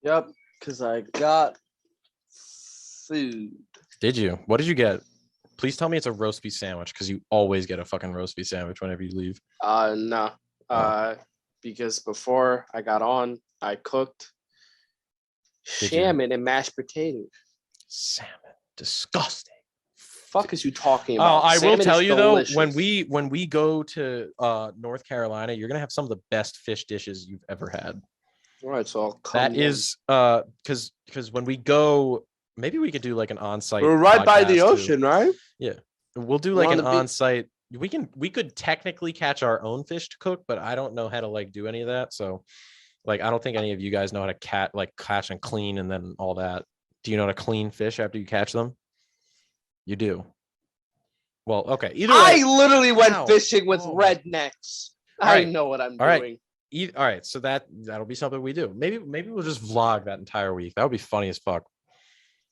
Yep, because I got food. Did you? What did you get? Please tell me it's a roast beef sandwich because you always get a fucking roast beef sandwich whenever you leave. No. Because before I got on, I cooked salmon and mashed potatoes. Salmon, disgusting. Fuck is you talking Oh, about? I will Salmon tell is you though, delicious. when we go to North Carolina, you're gonna have some of the best fish dishes you've ever had. All right, so I'll come. That is because when we go, maybe we could do like an on-site. We're right by the podcast, ocean, too. right? Yeah, we'll do We're like on an the beach. on-site. We could technically catch our own fish to cook, but I don't know how to like do any of that. So, like, I don't think any of you guys know how to catch and clean and then all that. Do you know how to clean fish after you catch them? You do. Well, okay. Either way, I literally went Ow. fishing with Oh. rednecks. All I right. know what I'm All right. doing. All right, so that'll be something we do. Maybe we'll just vlog that entire week. That would be funny as fuck.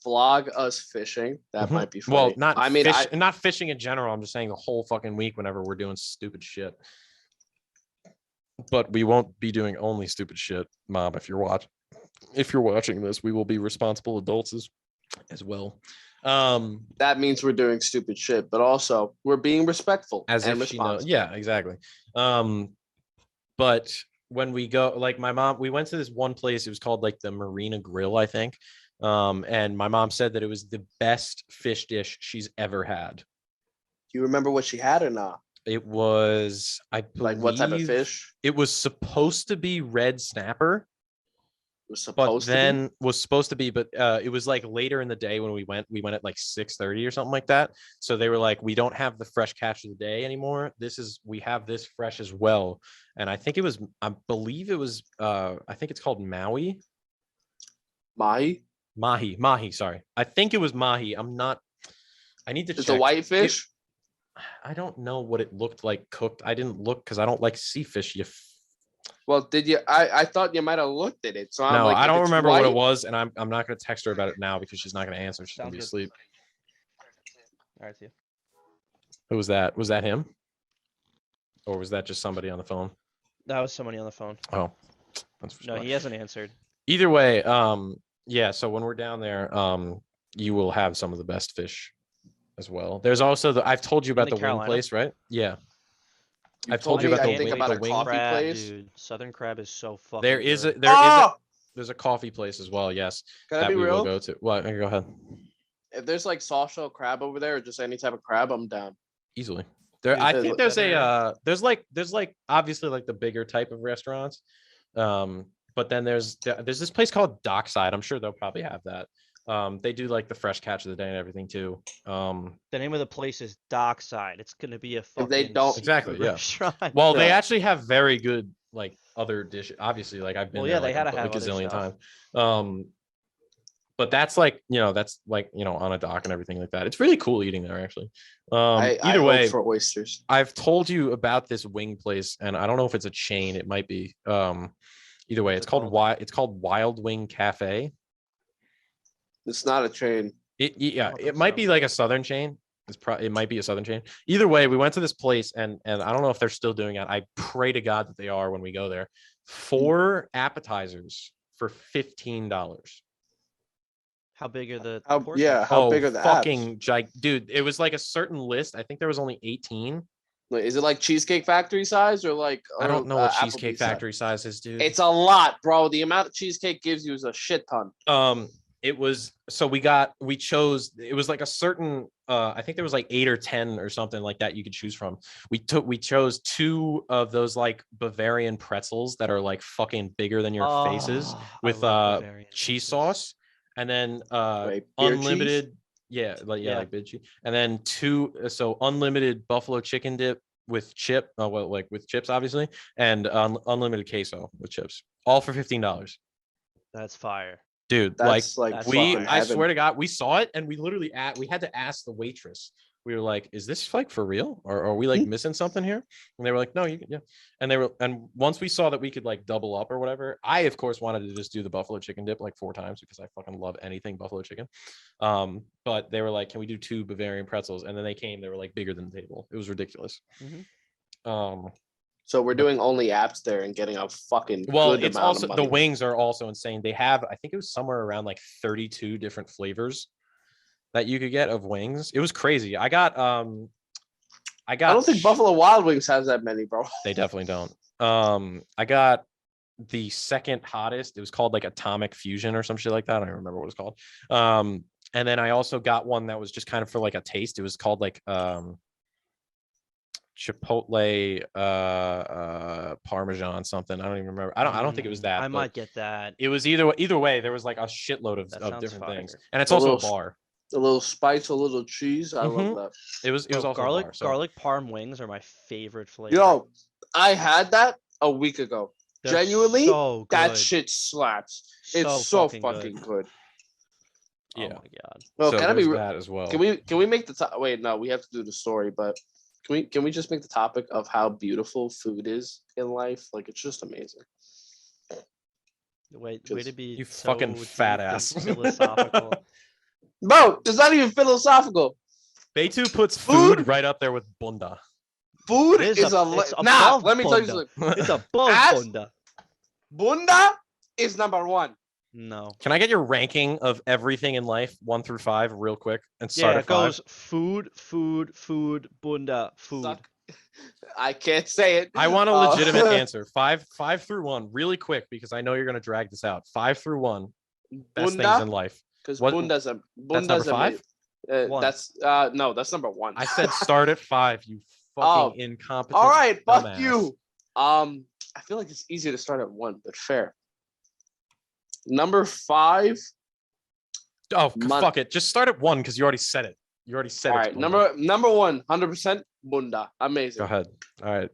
Vlog us fishing. That might be funny. Well, not I mean, not fishing in general. I'm just saying the whole fucking week whenever we're doing stupid shit. But we won't be doing only stupid shit, Mom. If you're watching this, we will be responsible adults as well. That means we're doing stupid shit, but also we're being respectful as and if she knows. responsible. Yeah, exactly. But when we go, like my mom, we went to this one place. It was called like the Marina Grill, I think. And my mom said that it was the best fish dish she's ever had. Do you remember what she had or not? It was, I believe, like what type of fish? It was supposed to be red snapper. Was supposed to be, but it was like later in the day when we went at like 6:30 or something like that. So they were like, we don't have the fresh catch of the day anymore. We have this fresh as well. And I think I believe it was I think it's called Mahi. Sorry. I think it was Mahi. I need to check. It's a white fish. I don't know what it looked like cooked. I didn't look because I don't like sea fish. Well, did you? I thought you might have looked at it. So no, like, I don't remember what it was, and I'm not going to text her about it now because she's not going to answer. She's going to be asleep. All right, see you. Who was that? Was that him? Or was that just somebody on the phone? That was somebody on the phone. Oh, no, he hasn't answered. Either way, yeah. So when we're down there, you will have some of the best fish as well. There's also I've told you about the wing place, right? Yeah. I've told you about the wing coffee place. Dude, Southern Crab is so fucking. There's a coffee place as well. Yes. Can I be real? Will go to. Well, go ahead. If there's like soft shell crab over there, or just any type of crab, I'm down. Easily. I think there's there's like obviously like the bigger type of restaurants, but then there's this place called Dockside. I'm sure they'll probably have that. They do like the fresh catch of the day and everything too. The name of the place is Dockside. It's gonna be a fucking they don't exactly restaurant. Yeah. Well, they actually have very good like other dishes. Obviously, like I've been there they had to have a gazillion times. But that's like on a dock and everything like that. It's really cool eating there actually. Either way, for oysters. I've told you about this wing place, and I don't know if it's a chain. It might be. Either way, it's called Wild Wing Cafe. It's not a chain. It might be like a southern chain. It might be a southern chain. Either way, we went to this place, and I don't know if they're still doing it. I pray to God that they are when we go there. 4 appetizers for $15. How big are the portions? Yeah, how big are the fucking dude, it was like a certain list. I think there was only 18. Wait, is it like Cheesecake Factory size or like I don't know what Cheesecake Factory size is, dude. It's a lot, bro. The amount of cheesecake gives you is a shit ton. It was we chose, it was like a certain I think there was like 8 or 10 or something like that you could choose from. We chose 2 of those like Bavarian pretzels that are like fucking bigger than your faces with cheese sauce. And then unlimited cheese? Like big cheese. And then 2 unlimited buffalo chicken dip with with chips obviously, and unlimited queso with chips, all for $15. That's fire, dude. That's I swear to God, we saw it and we literally we had to ask the waitress. We were like, is this like for real, or are we like missing something here? And they were like, no, you can, yeah. And once we saw that we could like double up or whatever, I of course wanted to just do the buffalo chicken dip like 4 times because I fucking love anything buffalo chicken. But they were like, can we do 2 Bavarian pretzels? And then they were like bigger than the table. It was ridiculous. So we're doing only apps there and getting a fucking Well, good it's amount also of the money. wings are also insane. They have, I think it was somewhere around like 32 different flavors that you could get of wings. It was crazy. I I don't think Buffalo Wild Wings has that many, bro. They definitely don't. I got the second hottest. It was called like Atomic Fusion or some shit like that. I don't remember what it's called. And then I also got one that was just kind of for like a taste. It was called like Chipotle Parmesan something. I don't even remember. I don't think it was that. I but might get that. It was either way. There was like a shitload That of sounds different things, fire. and it's A also a little bar. A little spice, a little cheese. I Mhm. love that. It was Bro, also garlic a bar. So garlic parm wings are my favorite flavor. Yo, I had that a week ago. They're Genuinely, so that good. shit slaps. It's so fucking good. yeah. Oh my god. Well, so can I be? there's that as well. Can we make the top? Wait, no, we have to do the story. But can we just make the topic of how beautiful food is in life? Like it's just amazing. Way Just- to be You so fucking fat deep and ass. philosophical. Bro, it's not even philosophical. Beitu puts Food- food right up there with bunda. Food It is it's nah. above Let me tell you bunda. something. It's above Ass- bunda. Bunda is number one. No. Can I get your ranking of everything in life, 1 through 5, real quick, and start Yeah, at it 5? goes food, bunda, food. Suck. I can't say it. I want a legitimate answer. 5 through 1, really quick, because I know you're gonna drag this out. 5 through 1, best things in Bunda, life. because What- Bunda's a That's number 5. One. That's no, that's number one. I said start at 5. You Oh, fucking incompetent. all right, fuck dumbass. you. I feel like it's easier to start at 1, but fair. Number 5. Oh, Mon- fuck it. Just start at 1 because you already said it. You already said All it. right, number 1, 100% Bunda, amazing. Go ahead. All right.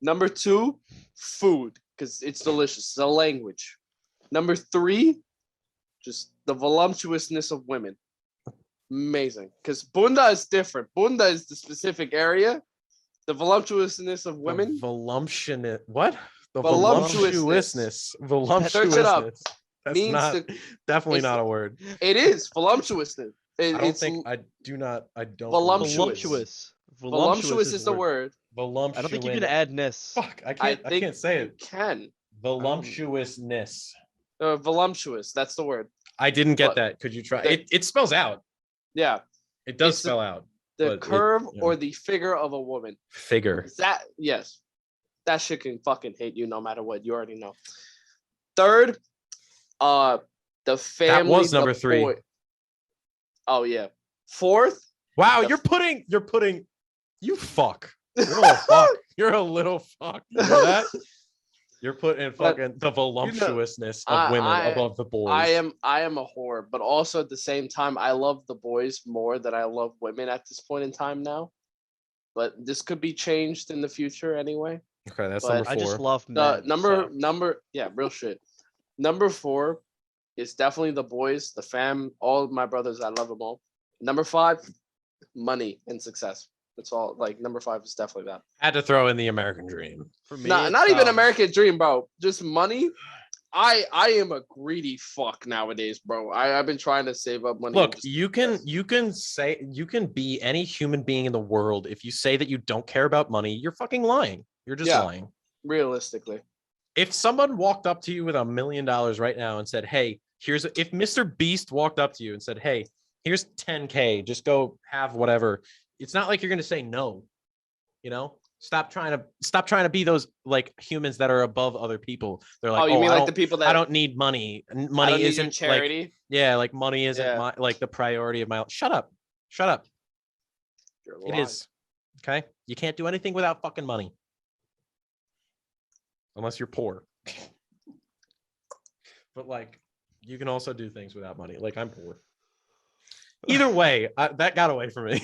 Number 2, food, because it's delicious. It's a language. Number 3, just the voluptuousness of women. Amazing. Because Bunda is different. Bunda is the specific area. The voluptuousness of women. The voluptuousness. What? The Voluptuousness. voluptuousness. Search it up. Voluptuousness. That's Means not to- definitely it's- not a word. It is voluptuousness. I don't It's think I do not. I don't. Voluptuous. Voluptuous. voluptuous is the word. Voluptuous. I don't think you can add ness. Fuck! I I can't. I think can't say you it. can. Voluptuousness. Voluptuous. That's the word. I didn't get But that. Could you try? the- It spells out. Yeah. It does It's the- spell out. The But it- curve yeah. or the figure of a woman. Figure. That yes. That shit can fucking hate you no matter what. You already know. Third, the family. was the number 3. boy- Oh yeah. Fourth. Wow, The- you're putting. You fuck. You're a little fuck. You're a little fuck. You know that? You're putting But, fucking the voluptuousness of I- women I- above the boys. I am a whore, but also at the same time, I love the boys more than I love women at this point in time now. But this could be changed in the future anyway. Okay, that's but number 4. I just love The men. number, yeah, real shit. Number 4 is definitely the boys, the fam, all of my brothers. I love them all. Number 5, money and success. That's all. Like number 5 is definitely that. Had to throw in the American dream. For me, Not it's, even American dream, bro. Just money. I am a greedy fuck nowadays, bro. I've been trying to save up money. and Look, just you can be any human being in the world. If you say that you don't care about money, you're fucking lying. You're just Yeah. lying. realistically. If someone walked up to you with $1 million right now and said, "Hey, if Mr. Beast walked up to you and said, "Hey, here's 10K, just go have whatever," it's not like you're gonna say no. You know, stop trying to be those like humans that are above other people. They're like, Oh, you mean I like don't, the people that I don't need money. I don't Money need your isn't like, charity? yeah, like money isn't Yeah. my like the priority of my. Shut up. You're It lying. is. Okay, you can't do anything without fucking money, unless you're poor. But like, you can also do things without money. Like I'm poor. Either way, that got away from me.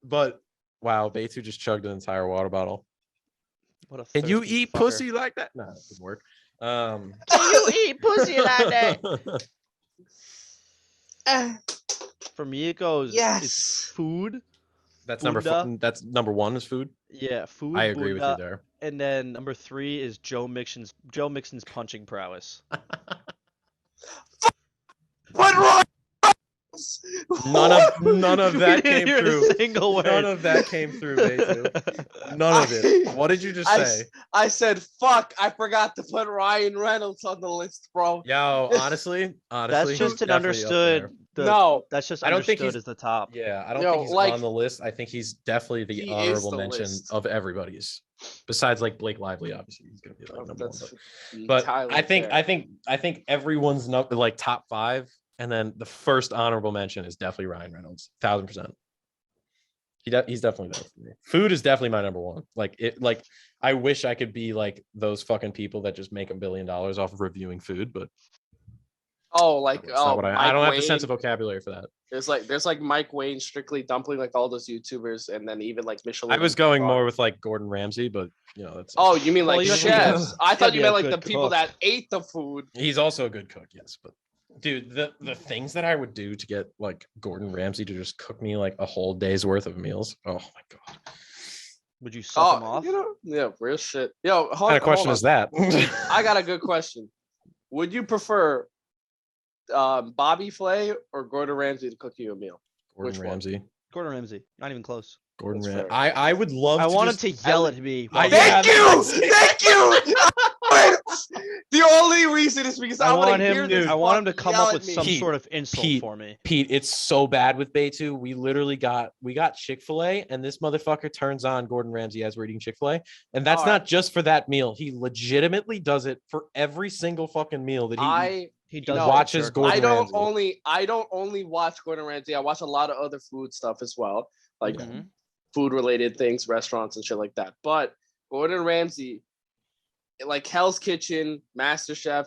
But wow, Beitu just chugged an entire water bottle. What a Can you thirsty eat fucker. pussy like that? No, that didn't work. Can you eat pussy like that? For me, it goes. It's Yes. food. That's Bunda. that's number 1 is food. Yeah, food. I agree with you Bunda, there. And then number 3 is Joe Mixon's punching prowess. What wrong? None of We that didn't came hear a through. single word. None of that came through, Beto. None of it. What did you just say? I said, fuck, I forgot to put Ryan Reynolds on the list, bro. Yo, honestly, That's he's just an definitely up there. understood. No. That's just I don't think understood he's- as the top. Yeah, I don't Yo, think he's like, on the list. I think he's definitely the he is honorable the mention list. of everybody's. Besides, like Blake Lively, obviously he's gonna be like number one. That's But entirely I think fair. everyone's like top 5, and then the first honorable mention is definitely Ryan Reynolds, 1000%. He's definitely there for me. Food is definitely my number one. Like I wish I could be like those fucking people that just make $1 billion off of reviewing food, but Oh, like that's not what I Mike don't have Wayne. the sense of vocabulary for that. There's like Mike Wayne, Strictly Dumpling, like all those YouTubers, and then even like Michelin. I was going more with like Gordon Ramsay, but you know that's Oh, you mean Well, like you have to be chefs? I gotta thought be you a meant like the good people cook. that ate the food. he's also a good cook, yes. But dude, the things that I would do to get like Gordon Ramsay to just cook me like a whole day's worth of meals. Oh my god. Would you suck him Oh, off? you know, yeah, real shit. Yo, What kind of question is that? I got a good question. Would you prefer Bobby Flay or Gordon Ramsay to cook you a meal? Gordon Which one? Ramsay. Gordon Ramsay, not even close. Gordon That's Ramsay. fair. I would love I to want just, him to yell at me. I- while- yeah, Thank you, that's- thank you. The only reason is because I, I want want to hear him. this. I want him to fucking come yell up at with me. some Pete, sort of insult Pete, for me. Pete, it's so bad with Beitu. We literally got Chick-fil-A, and this motherfucker turns on Gordon Ramsay as we're eating Chick-fil-A. And that's All not right. just for that meal. He legitimately does it for every single fucking meal that he eats. He He does no, watches jerk off. Gordon I don't only watch Gordon Ramsay. I watch a lot of other food stuff as well, like Yeah. Mhm. food related things, restaurants and shit like that. But Gordon Ramsay, like Hell's Kitchen, MasterChef.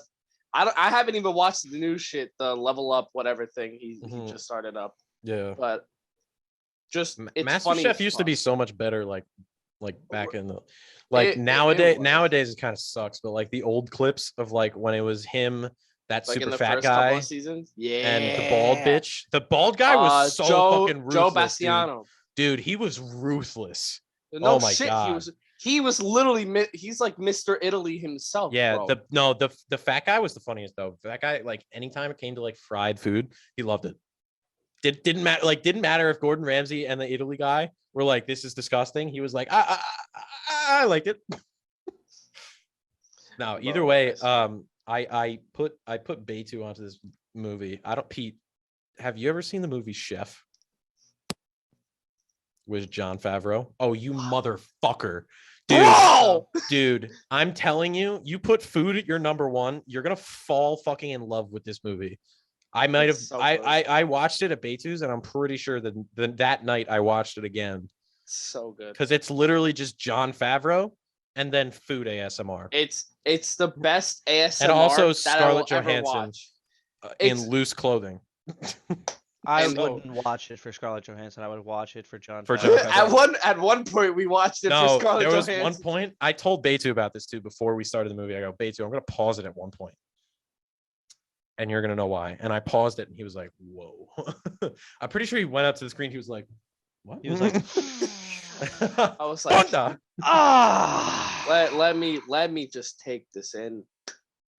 I haven't even watched the new shit, the Level Up whatever thing he Mhm. just started up. Yeah. But just it's Master funny Chef as used to be fuck. so much better, like back in the like It nowadays was. it kind of sucks, but like the old clips of like when it was him, that Like in super the fat first couple guy, of seasons. Yeah. and the bald bitch. The bald guy was so fucking ruthless, Joe dude. Bastiano. Dude, he was ruthless. No Oh my shit, God. he was literally he's like Mr. Italy himself. Yeah, bro. the fat guy was the funniest though. That guy, like anytime it came to like fried food, he loved it. Didn't matter if Gordon Ramsay and the Italy guy were like, this is disgusting. He was like, I liked it. No, either Bro, way, that's- I put Beitu onto this movie. Pete, have you ever seen the movie Chef with Jon Favreau? Oh, you motherfucker. Dude, Bro! dude, I'm telling you, you put food at your number one, you're gonna fall fucking in love with this movie. I might have It's so I, good. I watched it at Beitu's, and I'm pretty sure that night I watched it again So good. because it's literally just Jon Favreau and then food ASMR It's the best ASMR and also that I will Scarlett ever Johansson watch. in It's- loose clothing. I And- wouldn't watch it for Scarlett Johansson. I would watch it for John. For Favreau. Jon Favreau. at one point we watched it for No, Scarlett there was Johansson. one point I told Beitu about this too before we started the movie. I go, Beitu, I'm gonna pause it at one point, and you're gonna know why. And I paused it, and he was like, "Whoa!" I'm pretty sure he went up to the screen. He was like, "What?" He was like, I was like, "Bunda." ah. let me just take this in.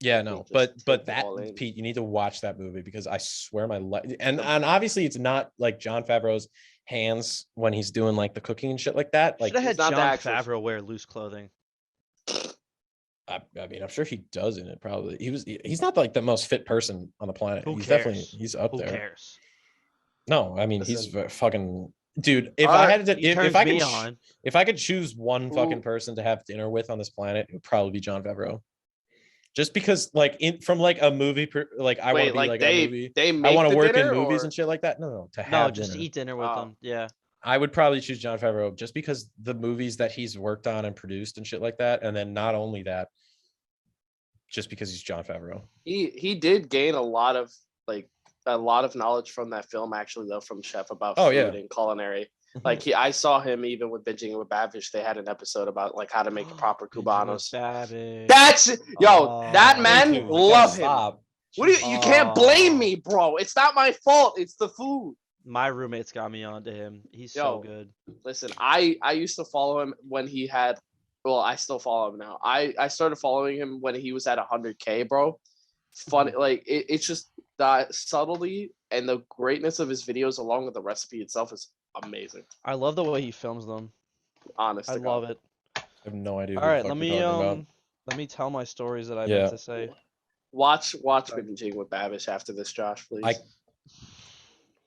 Yeah, Let me no, just but take it that all in. Pete, you need to watch that movie because I swear my life, and obviously it's not like Jon Favreau's hands when he's doing like the cooking and shit like that. Like, Should have had it's not the John actual- Favreau wear loose clothing. I mean, I'm sure he does in it. Probably he's not like the most fit person on the planet. Who He's cares? definitely he's up Who there. cares? No, I mean he's Listen. fucking dude. If All I right, had to, He if turns I me could, on. if I could choose one fucking Ooh. person to have dinner with on this planet, it would probably be Jon Favreau. Just because, like, from like a movie, like I want to Wait, be like like a movie. they I make want to the work in dinner, movies or- and shit like that. No, to No, have just dinner. eat dinner with Oh. them. Yeah. I would probably choose Jon Favreau just because the movies that he's worked on and produced and shit like that, and then not only that, just because he's Jon Favreau. He did gain a lot of knowledge from that film actually though, from Chef about Oh, food yeah. and culinary. Mhm. Like I saw him even with Binging with Bavish. They had an episode about like how to make proper cubanos. Savage. That's that Oh, man Thank you. You love gotta him. stop. What do you can't blame Oh. me, bro. It's not my fault. It's the food. My roommates got me onto him. He's Yo. so good. Listen, I used to follow him when he had. Well, I still follow him now. I started following him when he was at 100K, bro. Funny, like it's just that subtlety and the greatness of his videos, along with the recipe itself, is amazing. I love the way he films them. Honest, I to love God. it. I have no idea. All Who the right, fuck let you're me talking about. let me tell my stories that I Yeah. meant to say. Watch Okay. binging with Babish after this, Josh, please. I-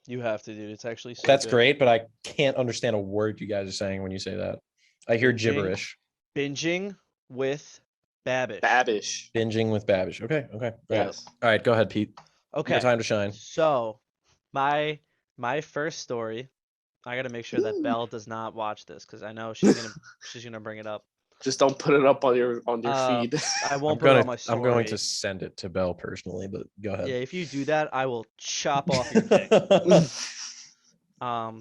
You have to, dude. It's actually so That's good. great, but I can't understand a word you guys are saying when you say that. I hear Binging. gibberish. Binging with Babish. Babish. Binging with Babish. Okay. Great. Yes. All right, go ahead, Pete. Okay. Your time to shine. So, my first story, I gotta make sure that Ooh. Belle does not watch this because I know she's gonna bring it up. Just don't put it up on your feed. I I'm won't put it on my gonna story. I'm going to send it to Belle personally, but go ahead. Yeah, if you do that, I will chop off your dick. I know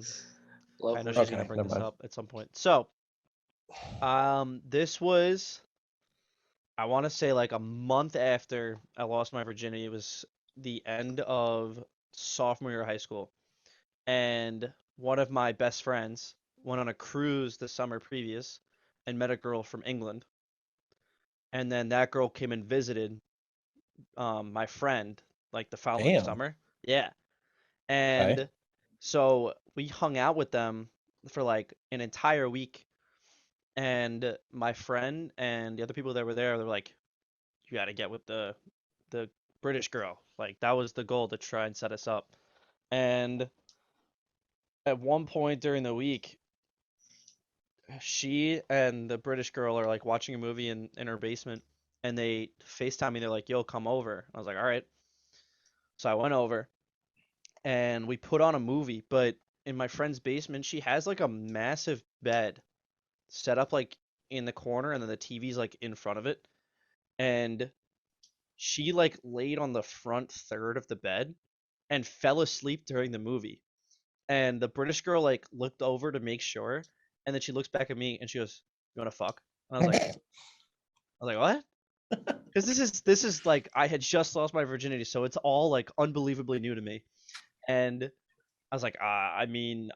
Lovely. she's gonna Okay, bring never this mind. up at some point. So, this was, I want to say like a month after I lost my virginity. It was the end of sophomore year of high school, and one of my best friends went on a cruise the summer previous and met a girl from England, and then that girl came and visited my friend like the following Damn. summer. Yeah. And so we hung out with them for like an entire week. And my friend and the other people that were there, they're like, you got to get with the British girl. Like that was the goal to try and set us up. And at one point during the week, she and the British girl are like watching a movie in her basement, and they FaceTime me. They're like, yo, come over. I was like, all right. So I went over and we put on a movie, but in my friend's basement, she has like a massive bed set up like in the corner, and then the TV's like in front of it. And she like laid on the front third of the bed and fell asleep during the movie. And the British girl like looked over to make sure, and then she looks back at me and she goes, "You want to fuck?" And I was like, "What?" Because this is like I had just lost my virginity, so it's all like unbelievably new to me. And I was like, I mean,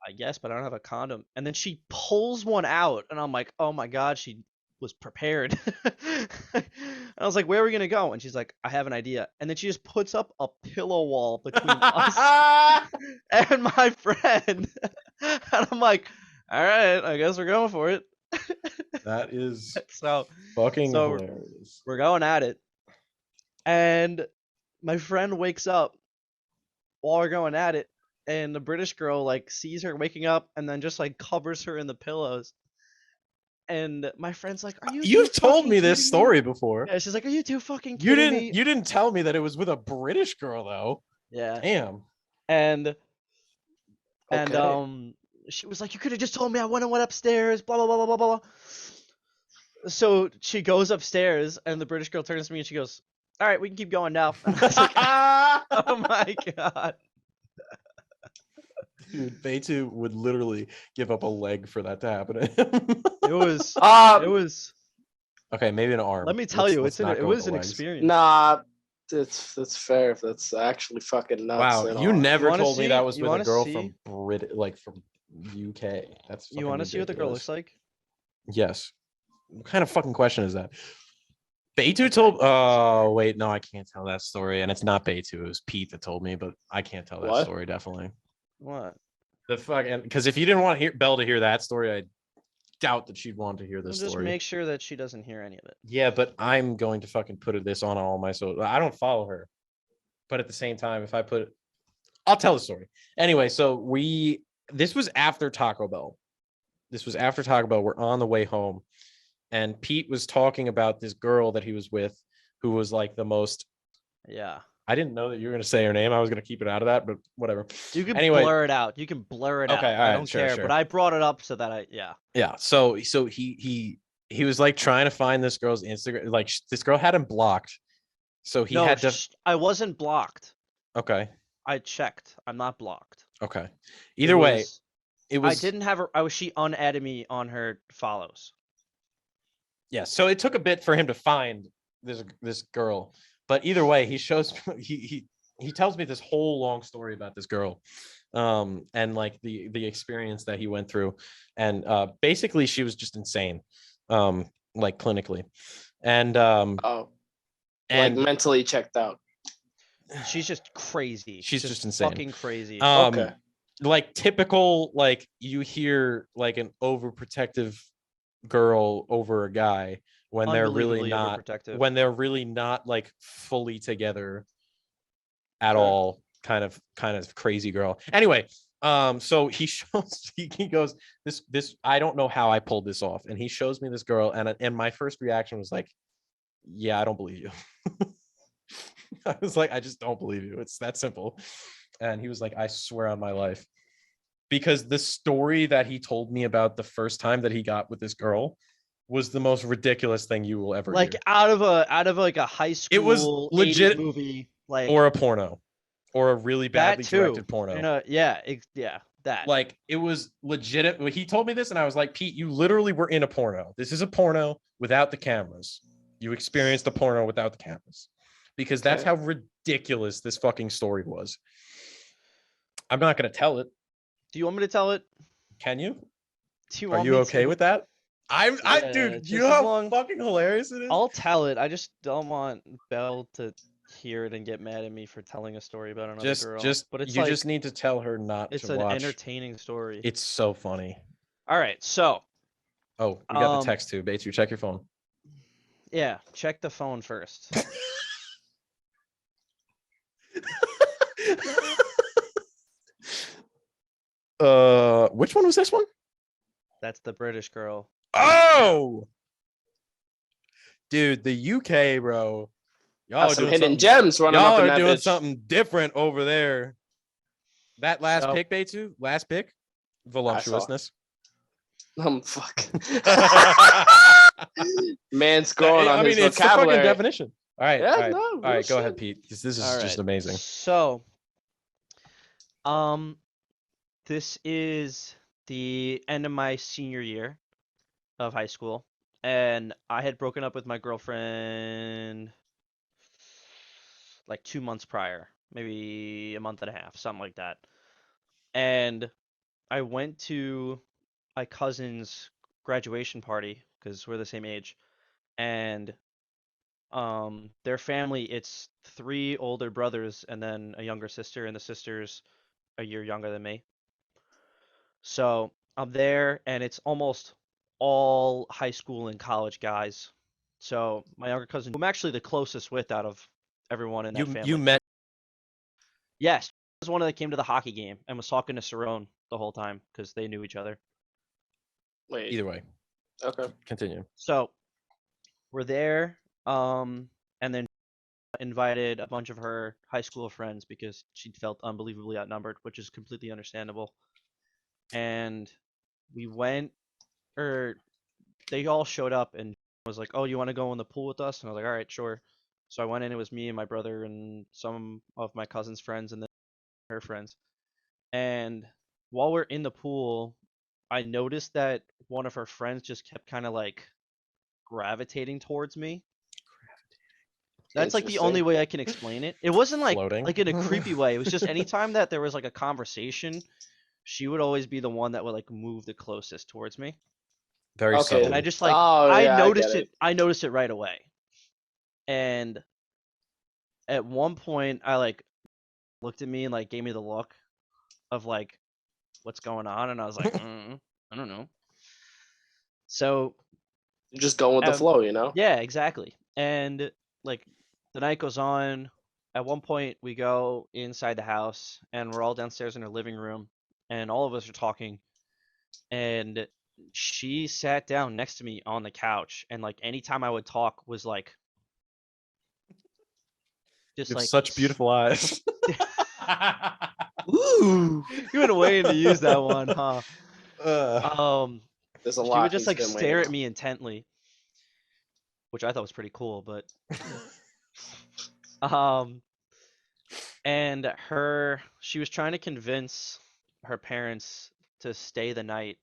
I guess, but I don't have a condom. And then she pulls one out, and I'm like, oh my god, she was prepared. And I was like, where are we gonna go? And she's like, I have an idea. And then she just puts up a pillow wall between us and my friend. And I'm like, all right, I guess we're going for it. That is So fucking so hilarious. we're going at it. And my friend wakes up while we're going at it, and the British girl like sees her waking up and then just like covers her in the pillows. And my friend's like, "Are you?" You've too told fucking me this kidding story before. Yeah, she's like, "Are you too fucking You kidding didn't me?" you didn't tell me that it was with a British girl though. Yeah. Damn. And Okay. she was like, "You could have just told me. I went upstairs. Blah blah blah blah blah blah." So she goes upstairs, and the British girl turns to me and she goes, "All right, we can keep going now." And I was like, "Oh my god." Dude, Beitu would literally give up a leg for that to happen to him. It was. It Um, was. Okay, maybe an arm. Let me tell you, Let's it not go was with an legs. experience. nah, that's fair. That's actually fucking nuts. Wow, and you all. never wanna told me see- that was you with a wanna girl see- from from UK. That's You want to see what the girl looks like? Yes. What kind of fucking question is that? Beitu told. Oh wait, no, I can't tell that story, and it's not Beitu. It was Pete that told me, but I can't tell that What? story definitely. What? The fucking because if you didn't want Belle to hear that story, I doubt that she'd want to hear We'll this just story. make sure that she doesn't hear any of it. Yeah, but I'm going to fucking put this on all my social. I don't follow her, but at the same time, if I put it, I'll tell the story anyway. So this was after Taco Bell. This was after Taco Bell. We're on the way home, and Pete was talking about this girl that he was with, who was like the most. Yeah. I didn't know that you were going to say her name. I was going to keep it out of that, but whatever. You can Anyway. blur it out. You can blur it out. Okay, all I right, don't sure, care. sure. But I brought it up so that Yeah. So he was like trying to find this girl's Instagram. Like this girl had him blocked, so he no, had to. I wasn't blocked. Okay. I checked. I'm not blocked. Okay. Either way, it was. I didn't have her. She unadded me on her follows. Yeah. So it took a bit for him to find this girl, but either way, he shows he tells me this whole long story about this girl, and like the experience that he went through, and basically she was just insane, like clinically, and Oh, like and mentally checked out. She's just crazy. She's just insane. Fucking crazy. Okay. Like typical, like you hear like an overprotective girl over a guy when they're really Unbelievably not, overprotective. when they're really not like fully together at Okay. all. Kind of crazy girl. Anyway, so he shows, he goes, this I don't know how I pulled this off, and he shows me this girl, and my first reaction was like, yeah, I don't believe you. I was like, I just don't believe you. It's that simple. And he was like, I swear on my life. Because the story that he told me about the first time that he got with this girl was the most ridiculous thing you will ever Like hear. out of like a high school It was 80s legit, movie, like or a porno, or a really that badly too. directed porno. Yeah, that. Like it was legit. He told me this, and I was like, Pete, you literally were in a porno. This is a porno without the cameras. You experienced a porno without the cameras. Because that's Okay. how ridiculous this fucking story was. I'm not going to tell it. Do you want me to tell it? Can you? Do you Are want you me okay to? with that? Yeah, Dude, just you know as how long- fucking hilarious it is? I'll tell it. I just don't want Belle to hear it and get mad at me for telling a story about another girl. But it's you like just need to tell her not it's to an watch. entertaining story. It's so funny. All right, so Oh, we got the Um, text too. Bates, you check your phone. yeah, check the phone first. Which one was this one? That's the British girl. Oh, dude, the UK, bro. Y'all Got are some doing hidden something- gems running Y'all up in are that doing bitch. something different over there. That last So- pick, Batesu, last pick, voluptuousness. Fuck. Man scrolling on I mean, his it's the fucking vocabulary. definition. All right, Yeah, all right, no, all real right. Go shit. ahead, Pete. 'Cause this is All just right, amazing. So, this is the end of my senior year of high school, and I had broken up with my girlfriend like 2 months prior, maybe a month and a half, something like that. And I went to my cousin's graduation party because we're the same age, and their family, it's 3 older brothers and then a younger sister, and the sister's a year younger than me. So I'm there, and it's almost all high school and college guys. So my younger cousin, who I'm actually the closest with out of everyone in that family. You met. Yes, she was one that came to the hockey game and was talking to Cerrone the whole time because they knew each other. Wait. Either way, Okay. continue. So we're there, and then invited a bunch of her high school friends because she felt unbelievably outnumbered, which is completely understandable. And we went, or they all showed up and was like, "Oh, you want to go in the pool with us?" And I was like, "All right, sure." So I went in. It was me and my brother and some of my cousin's friends and then her friends. And while we're in the pool, I noticed that one of her friends just kept kind of like gravitating towards me. That's like the only Interesting. way I can explain it. It wasn't Floating. like in a creepy way. It was just anytime that there was like a conversation, she would always be the one that would like move the closest towards me. Very Okay. subtle. And I just like Oh, I yeah, I noticed get it. I noticed it right away. And at one point I like looked at me and like gave me the look of like what's going on, and I was like, I don't know. So You just go with the flow, you know? yeah, exactly. And like the night goes on. At one point, we go inside the house, and we're all downstairs in her living room, and all of us are talking. And she sat down next to me on the couch, and like anytime I would talk was like, just You have like such beautiful eyes. Ooh. You went waiting to use that one, huh? There's a She lot. would just he's like been waiting stare at on. me intently, which I thought was pretty cool, but and she was trying to convince her parents to stay the night,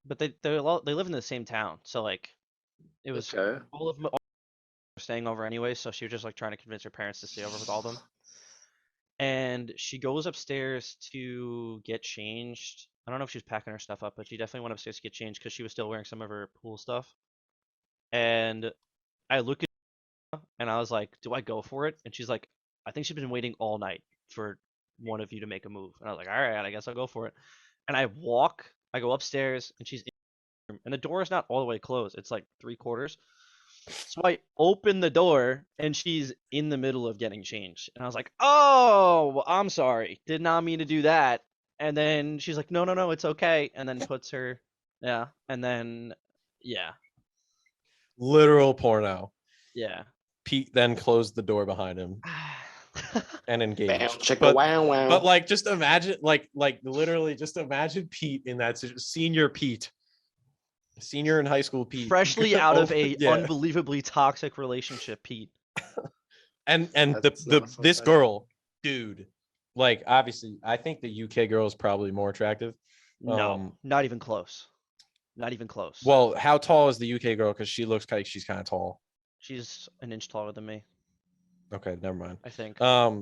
but they live in the same town, so like it was Okay. all of them were staying over anyway, so she was just like trying to convince her parents to stay over with all of them. And she goes upstairs to get changed. I don't know if she was packing her stuff up, but she definitely went upstairs to get changed because she was still wearing some of her pool stuff. And I look at her and I was like, "Do I go for it?" And she's like, I think she's been waiting all night for one of you to make a move. And I was like, all right, I guess I'll go for it. And I go upstairs, and she's in the room, and the door is not all the way closed. It's like 3/4. So I open the door, and she's in the middle of getting changed. And I was like, oh, well, I'm sorry. Did not mean to do that. And then she's like, no, no, no, it's okay. And then puts her, yeah. And then, yeah, Literal porno. yeah. Pete then closed the door behind him and Bam, engaged. chicka, But, wow, wow. but like, just imagine, like literally, just imagine Pete in that senior Pete, senior in high school Pete, Freshly out of a yeah. unbelievably toxic relationship, Pete. and That's not a fun this fact. girl, dude, like obviously, I think the UK girl is probably more attractive. No, not even close. Not even close. Well, how tall is the UK girl? Because she looks like she's kind of tall. She's an inch taller than me, Okay, never mind. I think. I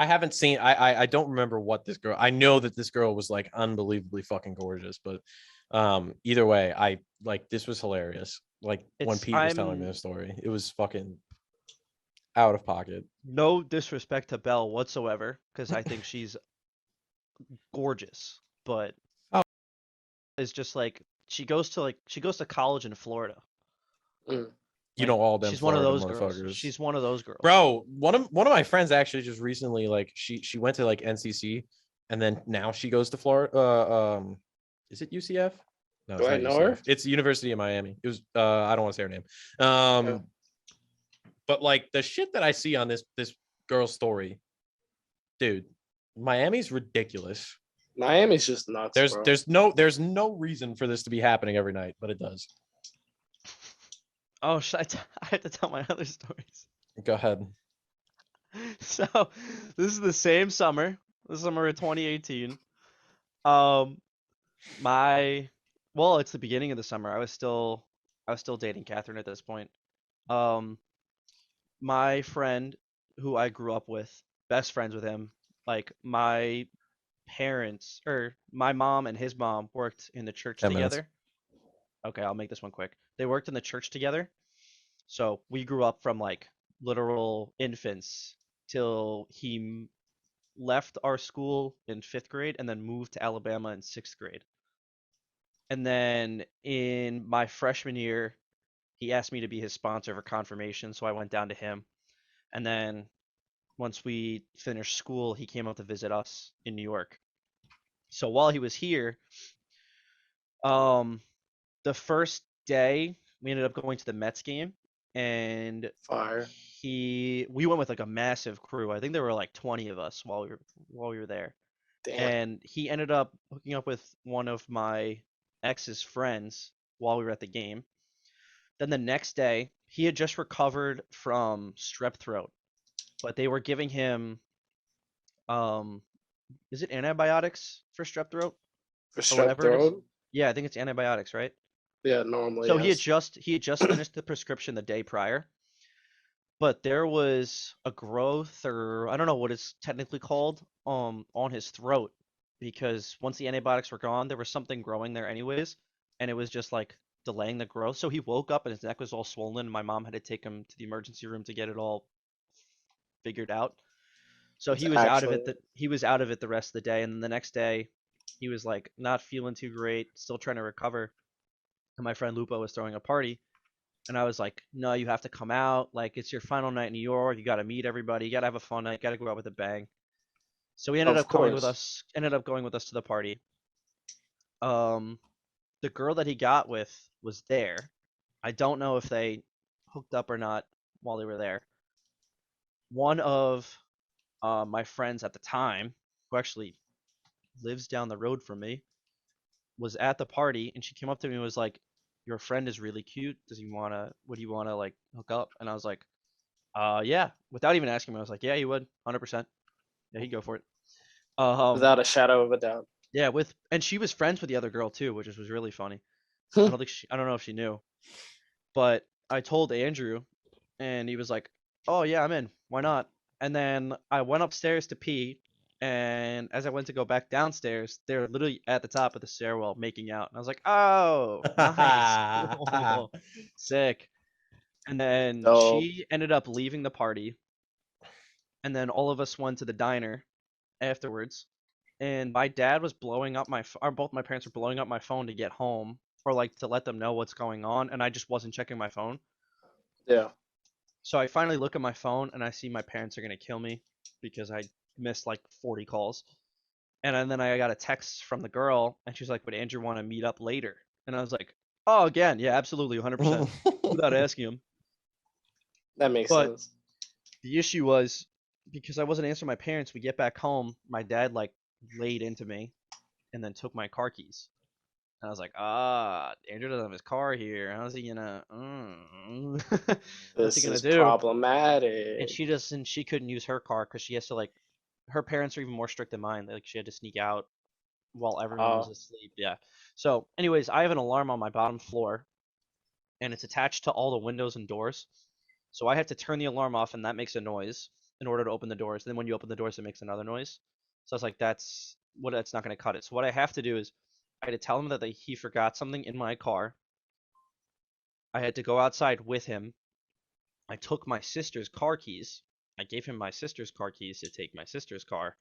haven't seen. I don't remember what this girl. I know that this girl was like unbelievably fucking gorgeous, but either way, I like this was hilarious. Like when It's- Pete was telling me the story, it was fucking out of pocket. No disrespect to Belle whatsoever, because I think she's gorgeous, but Oh. it's just like she goes to college in Florida. You Like, know all them. she's one of Florida those girls. motherfuckers. She's one of those girls. Bro, one of my friends actually just recently like she went to like NCC and then now she goes to Florida. Is it UCF? No, Do it's I not know her? UCF. It's University of Miami. It was I don't want to say her name. Yeah. But like the shit that I see on this girl's story, dude, Miami's ridiculous. Miami's just nuts. bro. There's no reason for this to be happening every night, but it does. Oh, I have to tell my other stories. Go ahead. So this is the same summer, the summer of 2018. It's the beginning of the summer. I was still dating Catherine at this point. My friend who I grew up with, best friends with him, like my parents or my mom and his mom worked in the church 10 minutes. together. Okay, I'll make this one quick. They worked in the church together. So we grew up from like literal infants till he left our school in 5th grade and then moved to Alabama in 6th grade. And then in my freshman year, he asked me to be his sponsor for confirmation, so I went down to him. And then once we finished school, he came up to visit us in New York. So while he was here, the first day we ended up going to the Mets game, and Fire. we went with like a massive crew. I think there were like 20 of us while we were there. Damn. And he ended up hooking up with one of my ex's friends while we were at the game. Then the next day, he had just recovered from strep throat, but they were giving him, is it antibiotics for strep throat? For or strep whatever it is. throat? Yeah, I think it's antibiotics, right? Yeah, normally. So he had yes. just finished the prescription the day prior, but there was a growth, or I don't know what it's technically called, on his throat, because once the antibiotics were gone, there was something growing there anyways, and it was just like delaying the growth. So he woke up and his neck was all swollen. And my mom had to take him to the emergency room to get it all figured out. So It's he was out of it. actually- He was out of it the rest of the day, and then the next day, he was like not feeling too great, still trying to recover. And my friend Lupo was throwing a party, and I was like, "No, you have to come out. Like it's your final night in New York. You got to meet everybody. You got to have a fun night. Got to go out with a bang." So he ended Of up coming with course. us. Ended up going with us to the party. The girl that he got with was there. I don't know if they hooked up or not while they were there. One of my friends at the time, who actually lives down the road from me, was at the party, and she came up to me and was like, "Your friend is really cute. Would you wanna like hook up?" And I was like, yeah." Without even asking him, I was like, "Yeah, he would, 100%. Yeah, he'd go for it." Without a shadow of a doubt. Yeah, and she was friends with the other girl too, which was really funny. I don't know if she knew, but I told Andrew, and he was like, "Oh yeah, I'm in. Why not?" And then I went upstairs to pee, and as I went to go back downstairs, they're literally at the top of the stairwell making out, and I was like, "Oh, nice, cool, sick." And then Dope. she ended up leaving the party, and then all of us went to the diner afterwards. And my dad was blowing up or both my parents were blowing up my phone to get home, or like to let them know what's going on, and I just wasn't checking my phone. Yeah. So I finally look at my phone and I see my parents are gonna kill me because I missed like 40 calls. And then I got a text from the girl, and she's like, "Would Andrew want to meet up later?" And I was like, "Oh, again, yeah, absolutely, 100%," without asking him. That makes But sense. the issue was because I wasn't answering my parents. We get back home, my dad like laid into me, and then took my car keys. And I was like, Andrew doesn't have his car here. How's he gonna? What's he This gonna is do? problematic. And she couldn't use her car because she has to like, her parents are even more strict than mine. Like she had to sneak out while everyone was Oh. asleep. Yeah. So, anyways, I have an alarm on my bottom floor, and it's attached to all the windows and doors. So I have to turn the alarm off, and that makes a noise in order to open the doors. Then when you open the doors, it makes another noise. So I was like, that's not going to cut it. So what I have to do is I had to tell him that he forgot something in my car. I had to go outside with him. I took my sister's car keys. I gave him my sister's car keys to take my sister's car.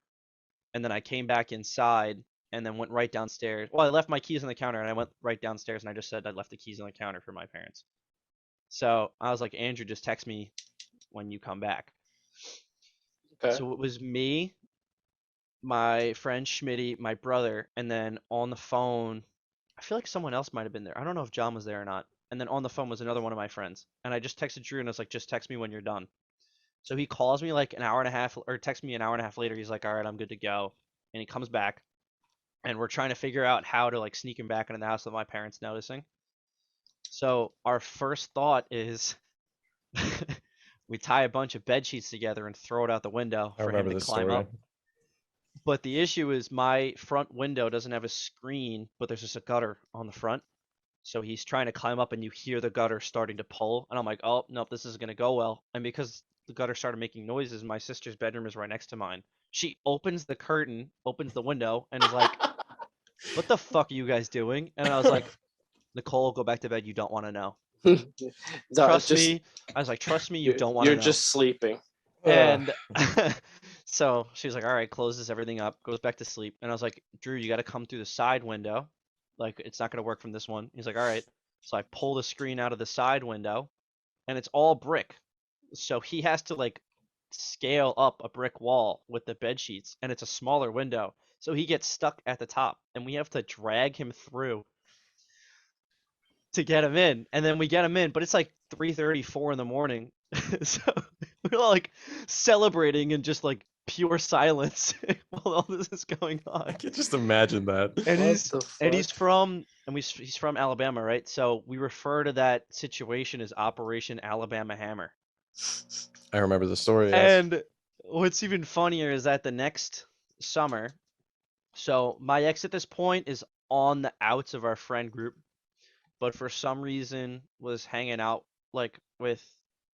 And then I came back inside and then went right downstairs. Well, I left my keys on the counter and I went right downstairs and I just said I left the keys on the counter for my parents. So I was like, Andrew, just text me when you come back. Okay. So it was me, my friend Schmitty, my brother, and then on the phone, I feel like someone else might have been there. I don't know if John was there or not. And then on the phone was another one of my friends. And I just texted Drew and I was like, just text me when you're done. So he calls me like an hour and a half, or texts me an hour and a half later. He's like, all right, I'm good to go. And he comes back. And we're trying to figure out how to like sneak him back into the house without my parents noticing. So our first thought is we tie a bunch of bed sheets together and throw it out the window I for him remember to this climb story. up. But the issue is my front window doesn't have a screen, but there's just a gutter on the front. So he's trying to climb up and you hear the gutter starting to pull. And I'm like, oh, nope, this isn't going to go well. And because the gutter started making noises, my sister's bedroom is right next to mine. She opens the curtain, opens the window, and is like, what the fuck are you guys doing? And I was like, Nicole, go back to bed. You don't want to know. No, Trust just- me. I was like, trust me, you don't want to You're know. just sleeping. And so she's like, all right, closes everything up, goes back to sleep. And I was like, Drew, you got to come through the side window. Like, it's not going to work from this one. He's like, all right. So I pull the screen out of the side window, and it's all brick. So he has to, like, scale up a brick wall with the bed sheets, and it's a smaller window. So he gets stuck at the top, and we have to drag him through to get him in. And then we get him in, but it's like 3:34 in the morning. So we're all like celebrating in just like pure silence while all this is going I on. can just imagine that. And What he's the and he's fuck? he's from Alabama, right? So we refer to that situation as Operation Alabama Hammer. I remember the story. Yes. And what's even funnier is that the next summer, so my ex at this point is on the outs of our friend group, but for some reason was hanging out like with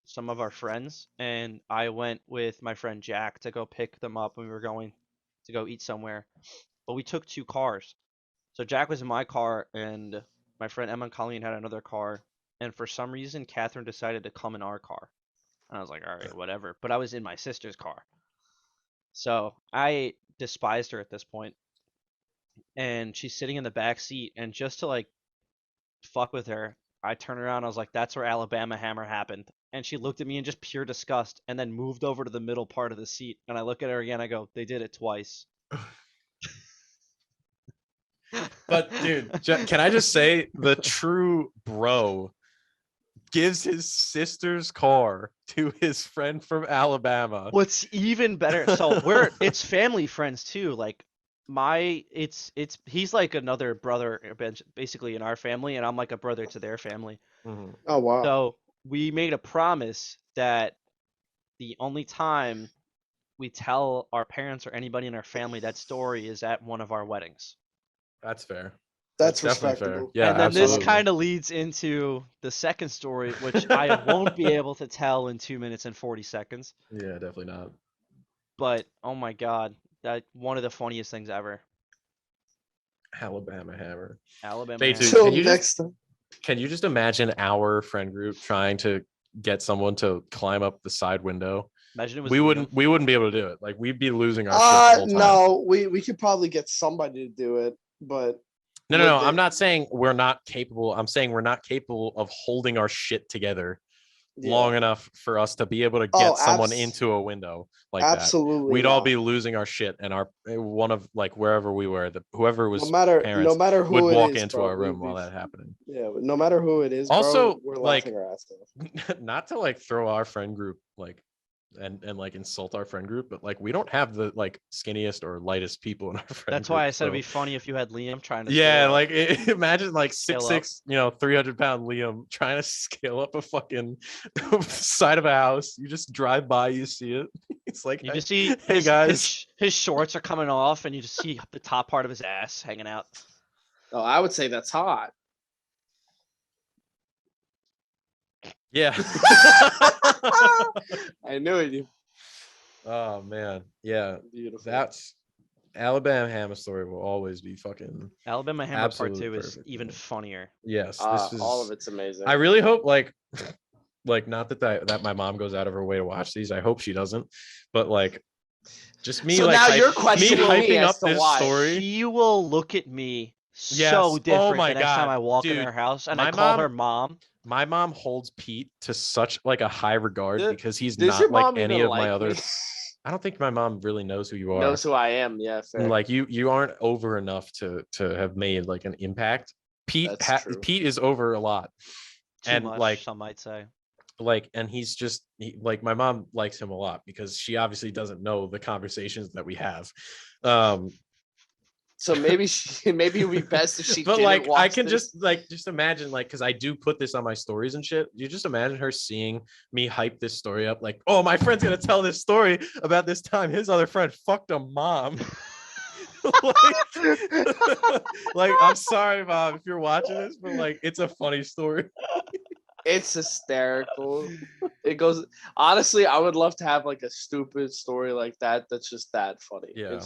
some of our friends, and I went with my friend Jack to go pick them up when we were going to go eat somewhere. But we took two cars. So Jack was in my car and my friend Emma and Colleen had another car, and for some reason Catherine decided to come in our car. And I was like, all right, whatever. But I was in my sister's car. So I despised her at this point. And she's sitting in the back seat, and just to like fuck with her, I turned around, I was like, that's where Alabama Hammer happened. And she looked at me in just pure disgust and then moved over to the middle part of the seat. And I look at her again, I go, they did it twice. But dude, can I just say the true bro gives his sister's car to his friend from Alabama. What's even better, so it's family friends too. Like he's like another brother basically in our family, and I'm like a brother to their family. Mhm. Oh wow. So we made a promise that the only time we tell our parents or anybody in our family that story is at one of our weddings. That's fair. That's definitely fair. respectable. Yeah, And then absolutely. this kind of leads into the second story, which I won't be able to tell in 2 minutes and 40 seconds. Yeah, definitely not. But oh my god, that one of the funniest things ever. Alabama Hammer. Alabama Hey, Hammer. dude, Till can you next time. Can you just imagine our friend group trying to get someone to climb up the side window Imagine it was we Liam. wouldn't be able to do it. Like we'd be losing our shit the whole time. No, we could probably get somebody to do it, but No, would I'm they- not saying we're not capable. I'm saying we're not capable of holding our shit together yeah, long enough for us to be able to Oh, get someone abs- into a window like that. absolutely. We'd all not. be losing our shit, and our one of like wherever we were, whoever was no matter parents who would it walk is, into bro, our room we'd while be- that happening. Yeah, but no matter who it is, Also, bro, we're like- laughing our ass off. Not to like throw our friend group like and like insult our friend group, but like we don't have the like skinniest or lightest people in our friend That's why group, I said it'd so- be funny if you had Liam trying to. Yeah, scale up. like imagine like Scale 6'6", 300-pound Liam trying to scale up a fucking side of a house. You just drive by, you see it. It's like, You hey, just see hey, guys. his shorts are coming off, and you just see the top part of his ass hanging out. Oh, I would say that's hot. Yeah. I knew it. Oh man, yeah. Beautiful. That's Alabama Hammer story will always be fucking Alabama Hammer Part Absolutely 2 is perfect, even man. funnier. yes. This is all of it's amazing. I really hope like not that my mom goes out of her way to watch these. I hope she doesn't, but like just me So like now you're questioning me hyping as up to this why. story. She will look at me Yes. so Oh different my the next time God, I walk in dude, her house and my I call mom- her mom. My mom holds Pete to such like a high regard Does- because he's Does your not like mom any even of my like other. me? I don't think my mom really knows who you are. Knows who I am. Yeah, fair. And, like you aren't over enough to have made like an impact. That's true. Pete is over a lot, Too and much, like some might say. and he's just like my mom likes him a lot because she obviously doesn't know the conversations that we have. So maybe maybe it would be best if she. But didn't like I watch can this. just imagine like because I do put this on my stories and shit. You just imagine her seeing me hype this story up like, oh, my friend's gonna tell this story about this time his other friend fucked a mom. like I'm sorry, mom, if you're watching this, but like it's a funny story. It's hysterical. It goes. Honestly, I would love to have like a stupid story like that. That's just that funny. Yeah.